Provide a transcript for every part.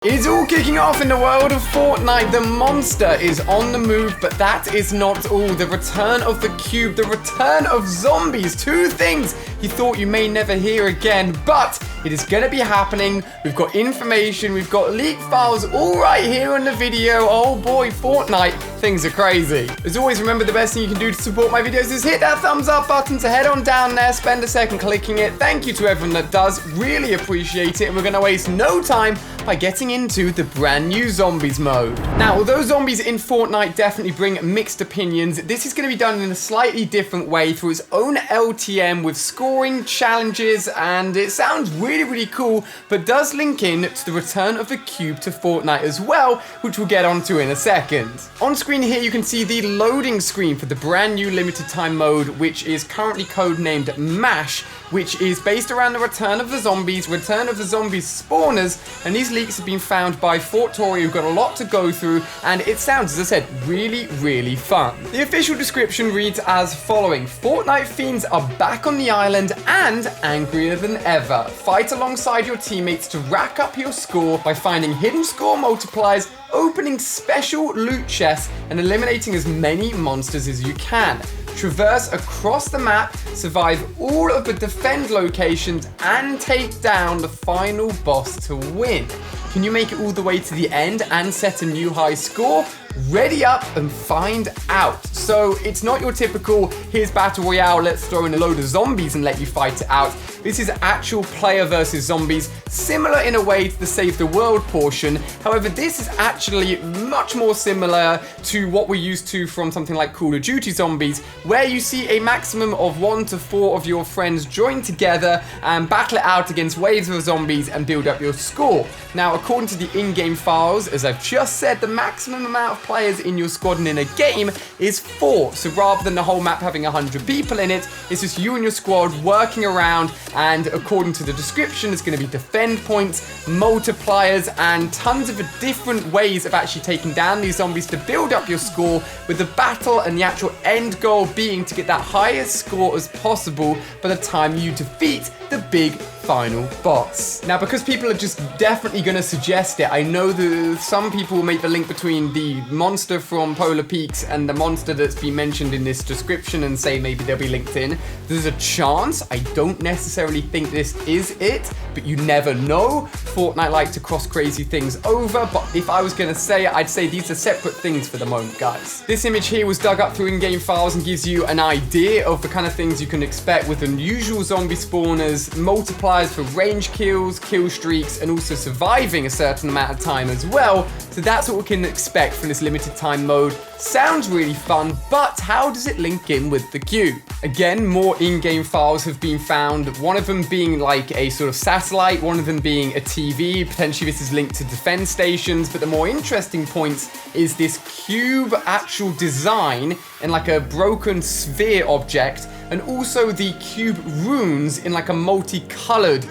It's all kicking off in the world of Fortnite. The monster is on the move, but that is not all. The return of the cube, the return of zombies. Two things you thought you may never hear again, but it is going to be happening. We've got information, we've got leaked files all right here in the video. Oh boy, Fortnite, things are crazy. As always, remember the best thing you can do to support my videos is hit that thumbs up button, to head on down there, spend a second clicking it. Thank you to everyone that does, really appreciate it. And we're going to waste no time by getting into the brand new zombies mode. Now, although zombies in Fortnite definitely bring mixed opinions, this is going to be done in a slightly different way through its own LTM with scoring challenges, and it sounds really cool, but does link in to the return of the cube to Fortnite as well, which we'll get onto in a second. On screen here you can see the loading screen for the brand new limited time mode, which is currently codenamed MASH, which is based around the return of the zombies spawners, and these leaks have been found by Fortori, who've got a lot to go through, and it sounds, as I said, really fun. The official description reads as following: Fortnite fiends are back on the island and angrier than ever. Fight alongside your teammates to rack up your score by finding hidden score multipliers, opening special loot chests, and eliminating as many monsters as you can. Traverse across the map, survive all of the defend locations, and take down the final boss to win. Can you make it all the way to the end and set a new high score? Ready up and find out. So it's not your typical, here's Battle Royale, let's throw in a load of zombies and let you fight it out. This is actual player versus zombies, similar in a way to the Save the World portion. However, this is actually much more similar to what we're used to from something like Call of Duty Zombies, where you see a maximum of 1 to 4 of your friends join together and battle it out against waves of zombies and build up your score. Now, according to the in-game files, as I've just said, the maximum amount of players in your squad and in a game is 4. So rather than the whole map having 100 people in it, it's just you and your squad working around, and according to the description, it's going to be defend points, multipliers, and tons of different ways of actually taking down these zombies to build up your score, with the battle and the actual end goal being to get that highest score as possible by the time you defeat the big final boss. Now, because people are just definitely going to suggest it, I know that some people will make the link between the monster from Polar Peaks and the monster that's been mentioned in this description and say maybe they'll be linked in. There's a chance. I don't necessarily think this is it, but you never know. Fortnite like to cross crazy things over, but if I was going to say it, I'd say these are separate things for the moment, guys. This image here was dug up through in-game files and gives you an idea of the kind of things you can expect with unusual zombie spawners, multipliers for range kills, kill streaks, and also surviving a certain amount of time as well. So that's what we can expect from this limited time mode. Sounds really fun, but how does it link in with the cube? Again, more in-game files have been found, one of them being like a sort of satellite, one of them being a TV. Potentially this is linked to defense stations, but the more interesting point is this cube actual design in like a broken sphere object, and also the cube runes in like a multicolored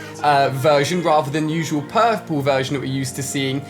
version rather than the usual purple version that we're used to seeing.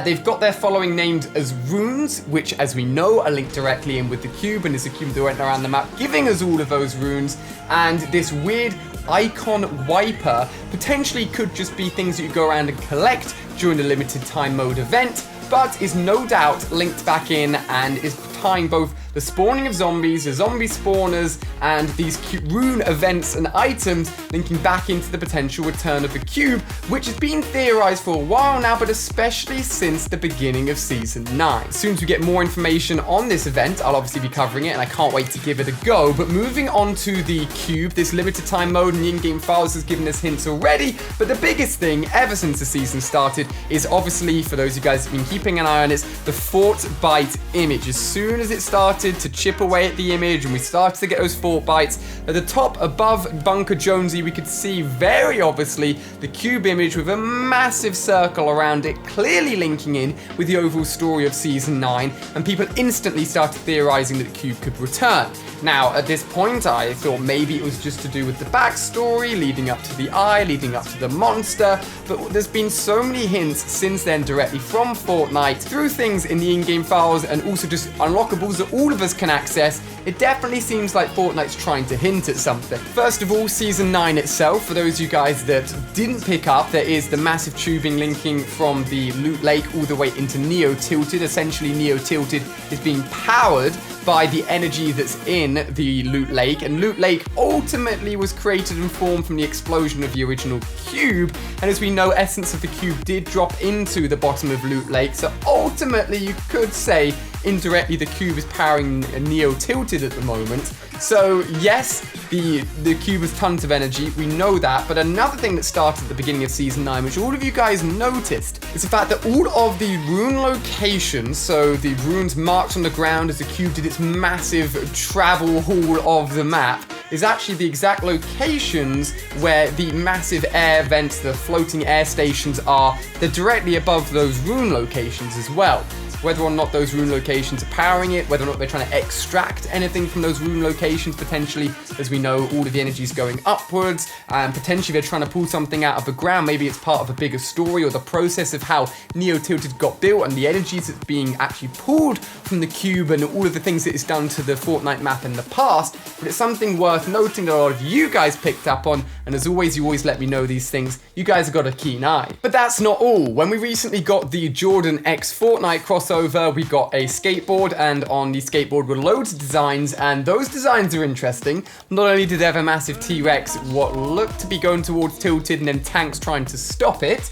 They've got their following named as runes, which, as we know, are linked directly in with the cube, and it's a cube that went around the map giving us all of those runes. And this weird icon wiper potentially could just be things that you go around and collect during the limited time mode event, but is no doubt linked back in and is tying both the spawning of zombies, the zombie spawners, and these rune events and items linking back into the potential return of the cube, which has been theorized for a while now, but especially since the beginning of Season 9. As soon as we get more information on this event, I'll obviously be covering it, and I can't wait to give it a go. But moving on to the cube, this limited time mode and the in-game files has given us hints already, but the biggest thing ever since the season started is obviously, for those of you guys who've been keeping an eye on it, the Fortbyte image. As soon as it started to chip away at the image and we started to get those Fortbytes, at the top above Bunker Jonesy we could see very obviously the cube image with a massive circle around it, clearly linking in with the overall story of Season 9, and people instantly started theorizing that the cube could return. Now, at this point, I thought maybe it was just to do with the backstory, leading up to the eye, leading up to the monster, but there's been so many hints since then directly from Fortnite, through things in the in-game files and also just unlockables that all of of us can access, it definitely seems like Fortnite's trying to hint at something. First of all, Season 9 itself, for those of you guys that didn't pick up, there is the massive tubing linking from the Loot Lake all the way into Neo Tilted. Essentially, Neo Tilted is being powered by the energy that's in the Loot Lake, and Loot Lake ultimately was created and formed from the explosion of the original cube, and as we know, essence of the cube did drop into the bottom of Loot Lake, so ultimately you could say indirectly the cube is powering Neo Tilted at the moment. So yes, the cube has tons of energy, we know that, but another thing that started at the beginning of Season 9, which all of you guys noticed, is the fact that all of the rune locations, so the runes marked on the ground as the cube did its massive travel haul of the map, is actually the exact locations where the massive air vents, the floating air stations are. They're directly above those rune locations as well. Whether or not those rune locations are powering it, whether or not they're trying to extract anything from those rune locations, potentially, as we know, all of the energy is going upwards, and potentially they're trying to pull something out of the ground. Maybe it's part of a bigger story or the process of how Neo Tilted got built and the energies that's being actually pulled from the cube and all of the things that it's done to the Fortnite map in the past. But it's something worth noting that a lot of you guys picked up on, and as always, you always let me know these things. You guys have got a keen eye. But that's not all. When we recently got the Jordan X Fortnite crossover, we got a skateboard, and on the skateboard were loads of designs, and those designs are interesting. Not only did they have a massive T-Rex, what looked to be going towards Tilted, and then tanks trying to stop it.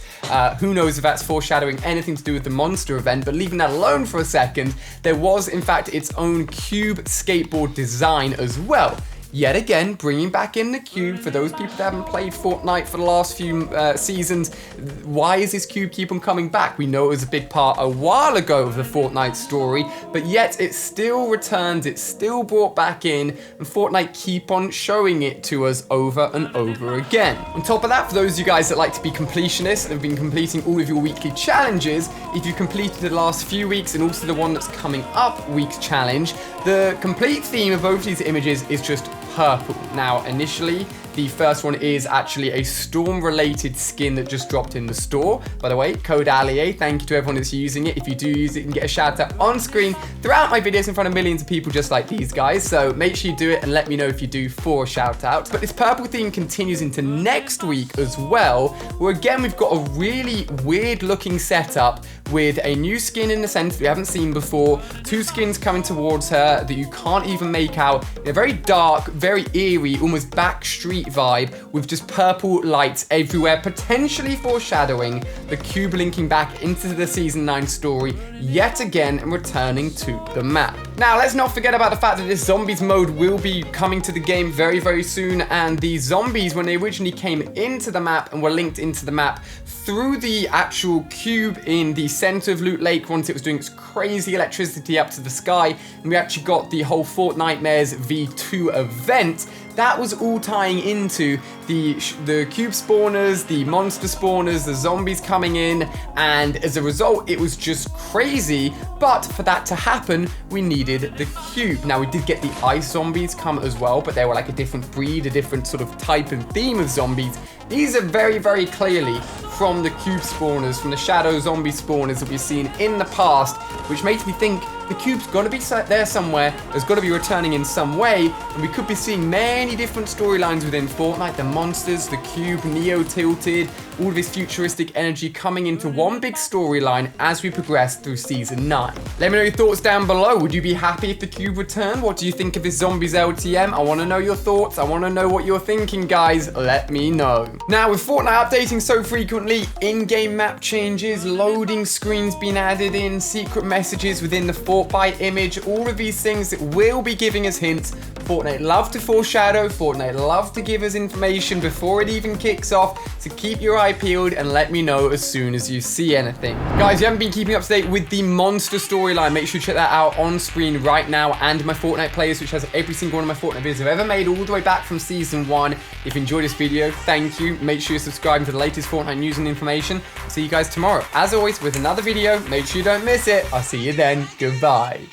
Who knows if that's foreshadowing anything to do with the monster event, but leaving that alone for a second, there was in fact its own cube skateboard design as well. Yet again, bringing back in the cube. For those people that haven't played Fortnite for the last few seasons, why is this cube keep on coming back? We know it was a big part a while ago of the Fortnite story, but yet it still returns, it's still brought back in, and Fortnite keep on showing it to us over and over again. On top of that, for those of you guys that like to be completionists and have been completing all of your weekly challenges, if you completed the last few weeks and also the one that's coming up week's challenge, the complete theme of both these images is just purple. Now, initially, the first one is actually a storm-related skin that just dropped in the store. By the way, code ALIE, thank you to everyone that's using it. If you do use it, you can get a shout out on screen throughout my videos in front of millions of people just like these guys. So make sure you do it and let me know if you do for a shout out. But this purple theme continues into next week as well, where again, we've got a really weird looking setup with a new skin in the center we haven't seen before, two skins coming towards her that you can't even make out, in a very dark, very eerie, almost backstreet vibe with just purple lights everywhere, potentially foreshadowing the cube linking back into the Season 9 story yet again and returning to the map. Now, let's not forget about the fact that this zombies mode will be coming to the game very, very soon, and the zombies, when they originally came into the map and were linked into the map through the actual cube in the center of Loot Lake once it was doing its crazy electricity up to the sky, and we actually got the whole Fortnitemares V2 event, that was all tying into the cube spawners, the monster spawners, the zombies coming in, and as a result, it was just crazy. But for that to happen, we needed the cube. Now, we did get the ice zombies come as well, but they were like a different breed, a different sort of type and theme of zombies. These are very, very clearly from the cube spawners, from the shadow zombie spawners that we've seen in the past, which makes me think the cube's got to be there somewhere, there's got to be returning in some way, and we could be seeing many different storylines within Fortnite, the monsters, the cube, Neo Tilted, all of this futuristic energy coming into one big storyline as we progress through Season 9. Let me know your thoughts down below. Would you be happy if the cube returned? What do you think of this Zombies LTM? I want to know your thoughts. I want to know what you're thinking, guys. Let me know. Now, with Fortnite updating so frequently, in-game map changes, loading screens being added in, secret messages within the Fortnite image, all of these things that will be giving us hints. Fortnite love to foreshadow, Fortnite love to give us information before it even kicks off, so keep your eye peeled and let me know as soon as you see anything. Guys, if you haven't been keeping up to date with the monster storyline, make sure you check that out on screen right now, and my Fortnite playlist, which has every single one of my Fortnite videos I've ever made all the way back from Season 1. If you enjoyed this video, thank you. Make sure you're subscribing to the latest Fortnite news and information. I'll see you guys tomorrow. As always, with another video, make sure you don't miss it. I'll see you then. Goodbye.